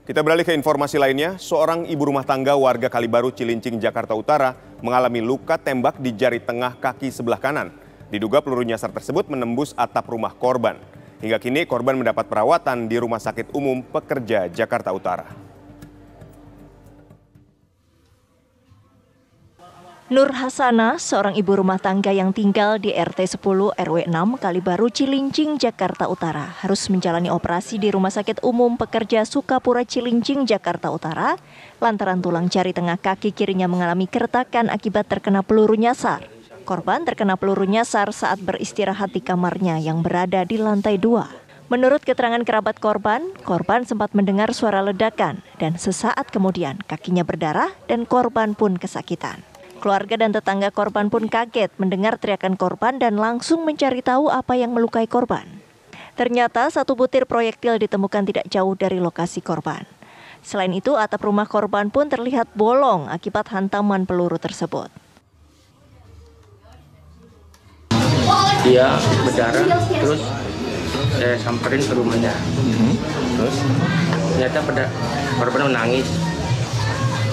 Kita beralih ke informasi lainnya, seorang ibu rumah tangga warga Kalibaru, Cilincing, Jakarta Utara mengalami luka tembak di jari tengah kaki sebelah kanan. Diduga peluru nyasar tersebut menembus atap rumah korban. Hingga kini korban mendapat perawatan di Rumah Sakit Umum Pekerja Jakarta Utara. Nur Hasana, seorang ibu rumah tangga yang tinggal di RT 10 RW 6 Kalibaru, Cilincing, Jakarta Utara, harus menjalani operasi di Rumah Sakit Umum Pekerja Sukapura Cilincing, Jakarta Utara, lantaran tulang jari tengah kaki kirinya mengalami keretakan akibat terkena peluru nyasar. Korban terkena peluru nyasar saat beristirahat di kamarnya yang berada di lantai 2. Menurut keterangan kerabat korban sempat mendengar suara ledakan dan sesaat kemudian kakinya berdarah dan korban pun kesakitan. Keluarga dan tetangga korban pun kaget mendengar teriakan korban dan langsung mencari tahu apa yang melukai korban. Ternyata satu butir proyektil ditemukan tidak jauh dari lokasi korban. Selain itu, atap rumah korban pun terlihat bolong akibat hantaman peluru tersebut. Dia berdarah, terus saya samperin ke rumahnya. Terus ternyata korban menangis.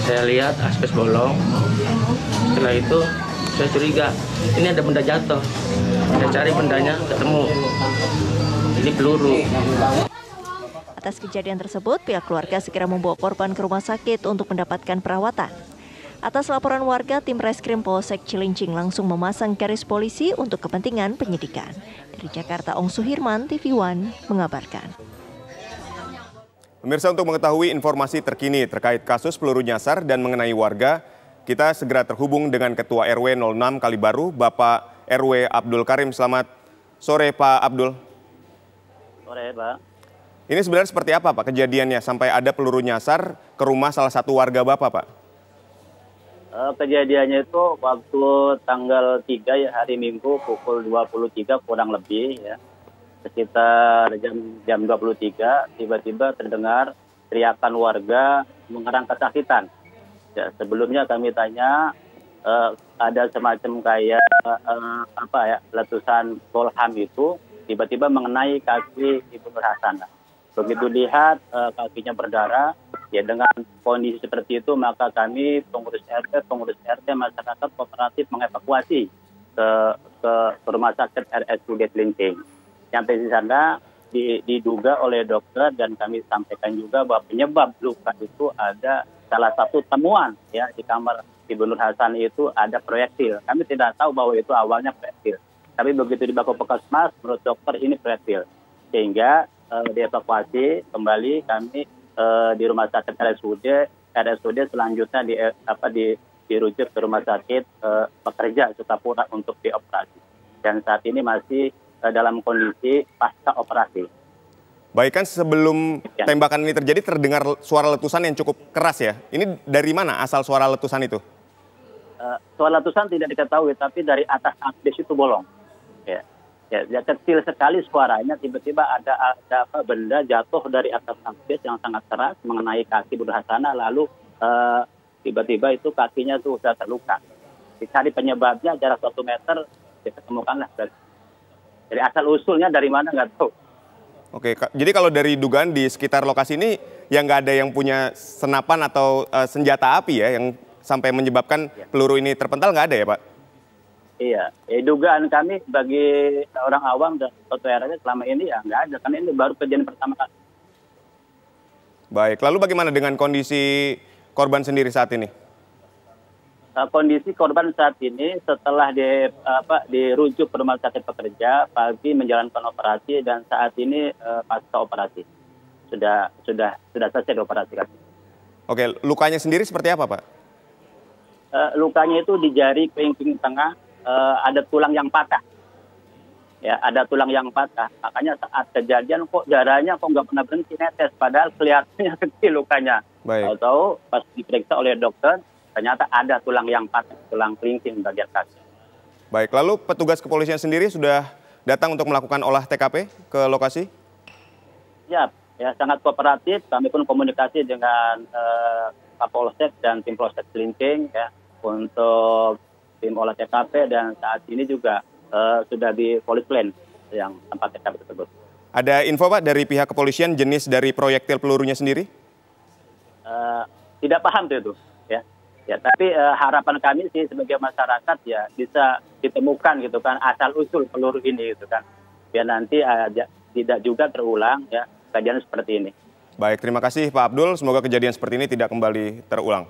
Saya lihat aspes bolong. Setelah itu saya curiga ini ada benda jatuh. Saya cari bendanya, ketemu. Ini peluru. Atas kejadian tersebut, pihak keluarga segera membawa korban ke rumah sakit untuk mendapatkan perawatan. Atas laporan warga, tim Reskrim Polsek Cilincing langsung memasang garis polisi untuk kepentingan penyidikan. Dari Jakarta, Ong Suhirman, TV One mengabarkan. Pemirsa, untuk mengetahui informasi terkini terkait kasus peluru nyasar dan mengenai warga, kita segera terhubung dengan Ketua RW 06 Kalibaru, Bapak RW Abdul Karim. Selamat sore, Pak Abdul. Sore, Pak. Ini sebenarnya seperti apa, Pak, kejadiannya sampai ada peluru nyasar ke rumah salah satu warga Bapak, Pak? Kejadiannya itu waktu tanggal 3 ya, hari Minggu pukul 23 kurang lebih ya. Sekitar jam 23 tiba-tiba terdengar teriakan warga mengerang kesakitan. Ya, sebelumnya kami tanya ada semacam kayak letusan bolham itu tiba-tiba mengenai kaki Ibu Nur Hasanah. Begitu lihat kakinya berdarah, ya dengan kondisi seperti itu maka kami pengurus RT, masyarakat kooperatif mengevakuasi ke Rumah Sakit RSUD Cilincing. Sampai di sana diduga oleh dokter dan kami sampaikan juga bahwa penyebab luka itu ada salah satu temuan ya di kamar Ibu Nur Hasanah itu ada proyektil. Kami tidak tahu bahwa itu awalnya proyektil. Tapi begitu dibawa ke Puskesmas, menurut dokter ini proyektil. Sehingga dievakuasi kembali kami di Rumah Sakit RSUD selanjutnya dirujuk ke Rumah Sakit Pekerja Sukapura untuk dioperasi. Dan saat ini masih dalam kondisi pasca operasi. Baik, kan sebelum tembakan ini terjadi terdengar suara letusan yang cukup keras ya. Ini dari mana asal suara letusan itu? Suara letusan tidak diketahui, tapi dari atas asbes itu bolong. Ya, kecil sekali suaranya, tiba-tiba ada benda jatuh dari atas asbes yang sangat keras mengenai kaki Ibu Nur Hasanah, lalu tiba-tiba itu kakinya tuh sudah terluka. Dicari penyebabnya jarak 1 meter, ditemukanlah. Jadi asal usulnya dari mana nggak tahu. Oke, jadi kalau dari dugaan di sekitar lokasi ini yang nggak ada yang punya senapan atau senjata api ya yang sampai menyebabkan peluru ini terpental, nggak ada ya, Pak? Iya, dugaan kami bagi orang awam dan Ketua RW selama ini ya nggak ada, karena ini baru kejadian pertama kali. Baik, lalu bagaimana dengan kondisi korban sendiri saat ini? Kondisi korban saat ini setelah dirujuk ke Rumah Sakit Pekerja, pagi menjalankan operasi dan saat ini pasca operasi sudah selesai dioperasikan. Oke, lukanya sendiri seperti apa, Pak? Lukanya itu di jari kelingking tengah ada tulang yang patah. Ya, ada tulang yang patah. Makanya saat kejadian kok darahnya kok nggak pernah berhenti netes, padahal kelihatannya kecil lukanya. Baik. Atau pas diperiksa oleh dokter ternyata ada tulang yang patah, tulang kelingking bagian kaki. Baik, lalu petugas kepolisian sendiri sudah datang untuk melakukan olah TKP ke lokasi? Ya, sangat kooperatif. Kami pun komunikasi dengan Kapolsek dan tim Polsek Cilincing ya untuk tim olah TKP, dan saat ini juga sudah di Police Plan yang tempat TKP tersebut. Ada info, Pak, dari pihak kepolisian jenis dari proyektil pelurunya sendiri? tidak paham tuh itu, ya. Ya, tapi harapan kami sih sebagai masyarakat ya bisa ditemukan gitu kan asal usul peluru ini gitu kan. Biar nanti tidak juga terulang ya kejadian seperti ini. Baik, terima kasih Pak Abdul. Semoga kejadian seperti ini tidak kembali terulang.